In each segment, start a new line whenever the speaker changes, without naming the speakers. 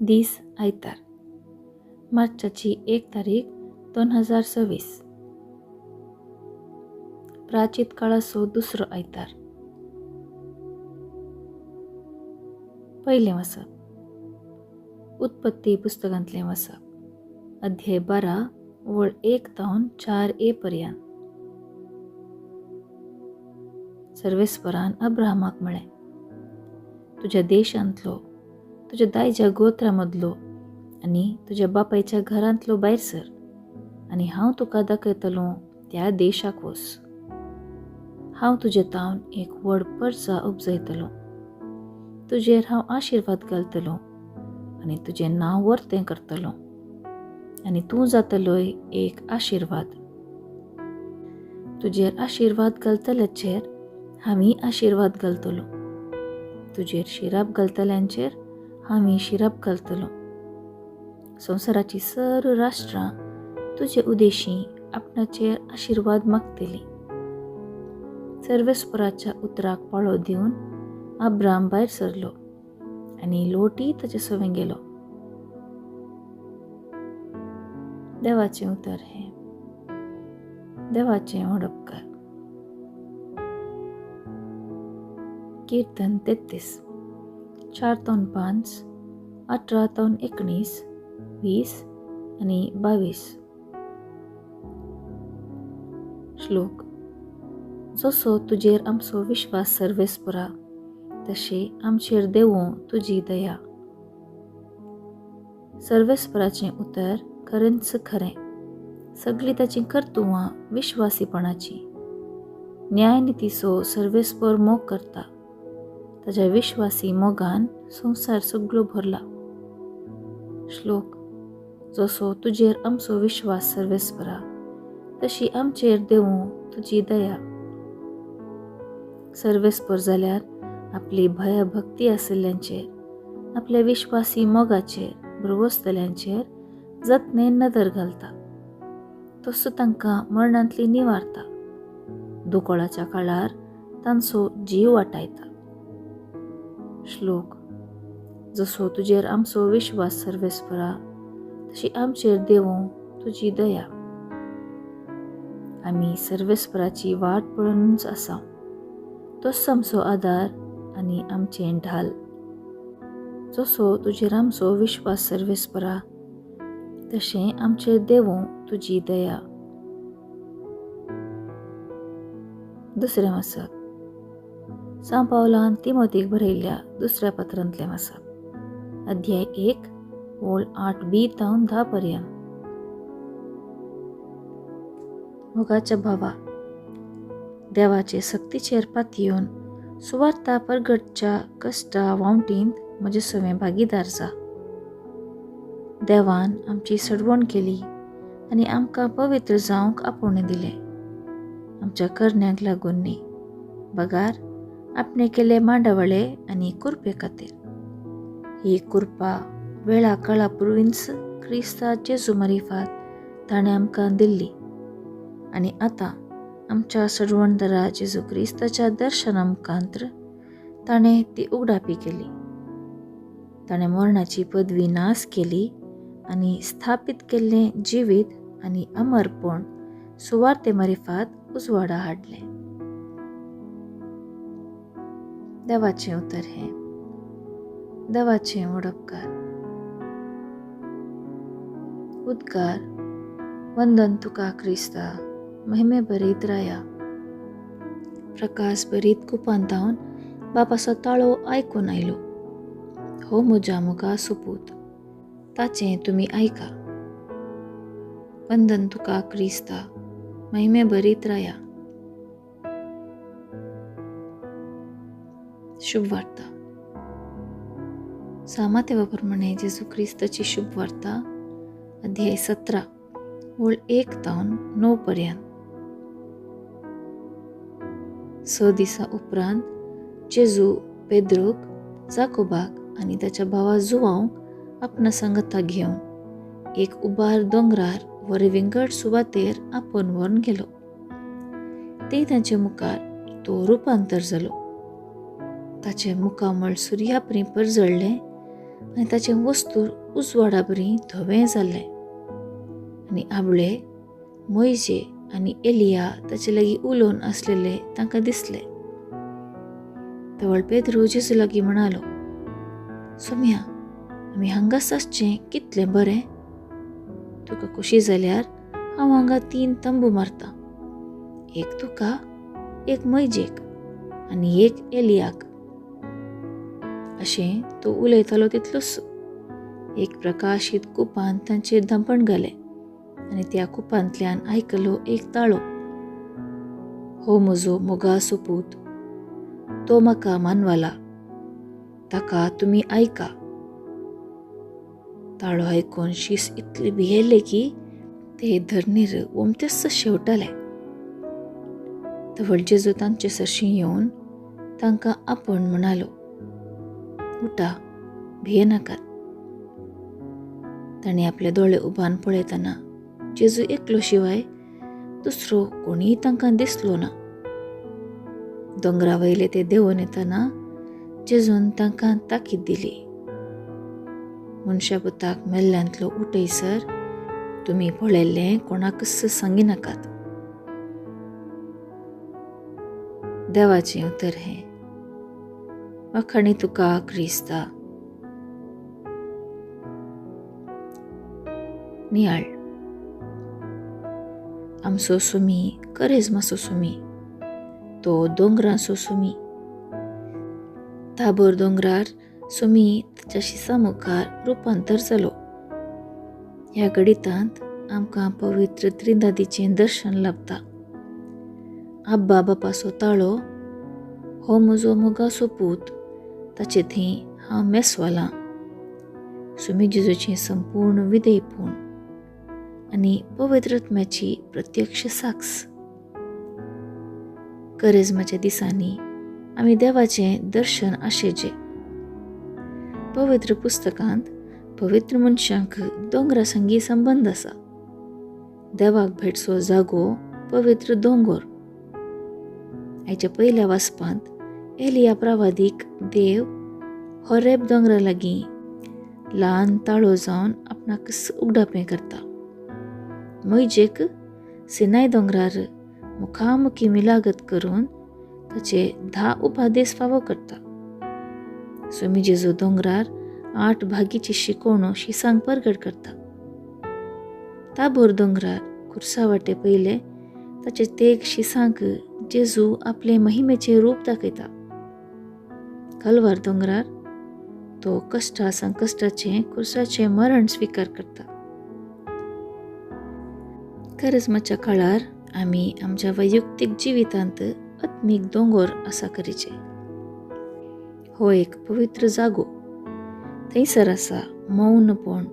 दीस आयतार, मार्चाची 1 तारीख 2026. प्राचीत काळाचो दुसरो आयतार. पयलें वचप. उत्पत्ती पुस्तकांतलें वचप. अध्याय 12 वळ 1 तावन 4a पर्यंत. सर्वेस्परान अब्राहमाक म्हळें, तुज्या देशांतलो, तुज्या दायजा गोत्रा मदलो आनी तुज्या बापायच्या घरांतलो भायर सर, आनी हांव तुका दाखयतलों त्या देशाक वच. हांव तुजे तावन एक व्हड परजा उपजयतलों. तुजेर हांव आशिर्वाद घालतलों आनी तुजें नांव वर्तें करतलों, आनी तूं जातलोय एक आशिर्वाद. तुजेर आशिर्वाद घालतल्याचेर हांवी आशिर्वाद घालतलों. तुजेर शिराप घालतल्यांचेर हांवी शिराप घालतलों. संवसाराची सर्व राष्ट्रां तुजे उदेशीं आपणाचेर आशिर्वाद मागतलीं. सर्वेस्पराच्या उतराक पाळो दिवन अब्राम भायर सरलो आनी लोटय ताचे सवें गेलो. देवाचें उतर हें. देवाचें व्हड उपकार. कीर्तन 33, 4-5, 18-19, 20 आनी 22. श्लोक. जसो तुजेर आमचो विश्वास सर्वेस्परा, तशे आमचेर देवूं तुजी दया. सर्वेस्पराचें उतर खरेंच खरें. सगळीं ताचीं कर्तुवां विश्वासीपणाची. न्यायनितीचो सर्वेस्पर मोग करता. ताच्या विश्वासी मोगान संवसार सगळो भरला. श्लोक. जसो तुजेर आमचो विश्वास सर्वेस्परा, तशी आमचेर देवूं तुजी दया. सर्वेस्पर जाल्यार आपली भयभक्ती आशिल्ल्यांचेर, आपल्या विश्वासी मोगाचेर भरवसतल्यांचेर जतनेन नदर घालता. तसो तांकां मरणांतली निवारता. दुकोळाच्या काळार तांचो जीव वाटायता. श्लोक. जसो तुजेर आमचो विश्वास सर्वेस्परा, तशी आमचेर देवूं तुजी दया. आमी सर्वेस्पराची वाट पळोवनूच आसा. तोच आमचो आदार आनी आमचें ढाल. जसो तुजेर आमचो विश्वास सर्वेस्परा, तशें आमचेर देवूं तुजी दया. दुसरें वचप. सांव पावलान तिमोथेक बरयल्ल्या दुसऱ्या पत्रांतलें वचप. अध्याय 1 वळ 8b-10 पर्यंत. मोगाच्या भावा, देवाचे सक्तीचेर पातयेवन सुवार्ता परगटच्या कश्टा वावटींत म्हजे सवें भागीदार जा. देवान आमची सडवण केली आनी आमकां पवित्र जावंक आपोवणें दिलें. आमच्या करण्यांक लागून न्ही, बगार आपणे केले मांडावळे आनी कुरपे खातीर. ही कुरपा वेळा काळा पुर्वींच क्रिस्ता जेजू मारिफात ताणें आमकां दिल्ली, आनी आतां आमच्या सडवणदारा जेजू क्रिस्ताच्या दर्शना मुखांत्र ताणें ती उगडापी केली. ताणें मरणाची पदवी नास केली आनी स्थापीत केल्लें जिवीत आनी अमरपण सुवार्ते मारिफात उजवाडा हाडलें. देवाचें उतर हें. देवाचें व्हड उपकार. उद्गार. वंदन तुका क्रिस्ता, महिमे भरीत राया. प्रकाश भरीत कुपांतावन बापाचो ताळो आयकून आयलो. हो म्हज्या मोगा सुपूत, ताचें तुमी आयका. वंदन तुका क्रिस्ता, महिमे भरीत राया. शुभ वार्ता. सामातेवा प्रमाणे जेजू क्रिस्ताची शुभ वार्ता. अध्याय 17 वळ 1-9 पर्यंत. 6 दिसा उपरांत जेजू पेद्रूक, जाकोबाक आनी ताच्या भावा जुवांक आपणा सांगता घेवन एक उबार दोंगरार वर विंगड सुवातेर आपोवन व्हरून गेलो. ते तांचे मुखार तो रुपांतर जालो. ताचे मुखामळ सुर्या परी परजळ्ळें आनी ताचे वस्तूर उजवाडा बरी धवें जाल्लें आनी आबळे मोइजे आनी एलिया ताचे लागीं उलोवन आसलेले तांकां दिसले. तवळ पेद्रू जेजू लागीं म्हणालो, सोम्या, आमी हांगाच आसचें कितलें बरें. तुका खोशी जाल्यार हांव हांगा 3 तंबू मारता, एक तुका, एक मोइजेक आनी एक एलियाक. अशें तो उलयतालो तितलोच एक प्रकाशीत कुपान तांचेर धंपण घालें आनी त्या कुपांतल्यान आयकलो एक ताळो. हो म्हजो मोगाचो पूत, तो म्हाका मानवाला, ताका तुमी आयका. ताळो आयकून शीस इतले भियेल्ले की ते धरणीर वमतेच शेवटाले. तवळ जेजू तांचे सरशी येवन तांकां आपोवन म्हणालो, उठा, भियेनाकात. ताणें आपले दोळे उबान पळयतना जेजू एकलो शिवाय दुसरो कोणीय तांकां दिसलो ना. दोंगरा वयले ते देंवून येतना जेजून तांकां ताकीद दिली, मनशापुताक मेल्ल्यांतलो उठयसर तुमी पळयल्लें कोणाकच सांगिनाकात. देवाचें उतर हें. वाखाणी तुका क्रिस्ता. नियाळ. आमचो सुमी करेजमाचो सुमी, तो दोंगराचो सुमी. ताबोर दोंगरार सुमी ताच्या शिसा मुखार रुपांतर जालो. ह्या घडितांत आमकां पवित्र त्रिदादीचें दर्शन लाभता. आब्बा बापाचो ताळो, हो म्हजो मोगाचो पूत, ताचे थंय हांव मेस्वालां. सुमी जेजूचें संपूर्ण विधेयपूण आनी पवित्रत्म्याची प्रत्यक्ष साक्ष. करेजमाच्या दिसांनी आमी देवाचें दर्शन आशेचें. पवित्र पुस्तकांत पवित्र मनशांक दोंगरा संगी संबंद आसा. देवाक भेटचो जागो पवित्र दोंगर. आयच्या पयल्या वाचपांत एलिया प्रवादीक देव होरेब दोंगरा लागीं ल्हान ताळो जावन आपणाक उगडापें करता. मोइजेक सिनाय दोंगरार मुखामुखी मिलागत करून ताचे 10 उपादेश फावो करता. सुमी जेजू दोंगरार 8 भागीची शिकोवणो शिसांक परगट करता. ताबोर दोंगरार खुर्सा वाटे पयले ताचे तेग शिसांक जेजू आपले महिमेचें रूप दाखयता. कलवार दोंगरार तो कश्टा संकश्टाचें खुर्साचें मरण स्विकार करता. करेजमाच्या काळार आमी आमच्या वैयक्तीक जिवितांत आत्मीक दोंगर आसा करीचे. हो एक पवित्र जागो. थंयसर आसा मौनपण,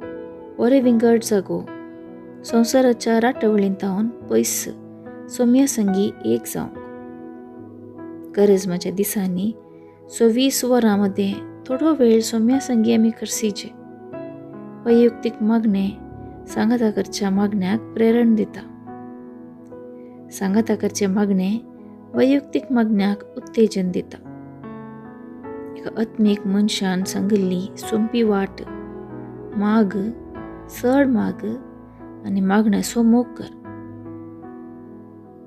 वरे विंगड जागो, संवसाराच्या राटवळींतावन पयस सोम्या संगी एक जावंक. करेजमाच्या दिसांनी 24 वरां मदें थोडो वेळ सोम्या संगी आमी करसीचे. वैयक्तीक मागणें सांगाताकारच्या मागण्याक प्रेरण दिता. सांगाताकारचे मागणें वैयक्तीक मागण्याक उत्तेजन दिता. एका आत्मीक मनशान सांगिल्ली सोंपी वाट माग, चड माग आनी मागण्याचो मोग कर.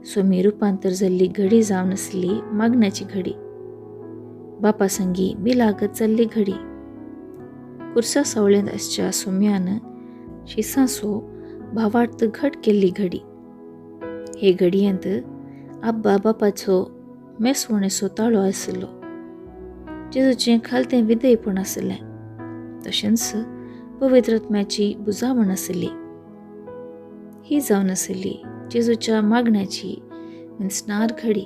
सोमी रुपांतर जाल्ली घडी जावन आसली मागण्याची घडी. बापा संगी बिलागत जाल्ली घडी. खुर्सा सावळेंत आसच्या सोम्यान शिसांचो भावार्थ घट केल्ली घडी. हे घडयेंत आब्बा बापाचो मेसवणेचो ताळो आशिल्लो. जेजूचें खालतें विधेयपण आसलें. तशेंच पवित्रत्म्याची बुजावण आसली. ही जावन आसली जेजूच्या मागण्याची मिन्सनार घडी.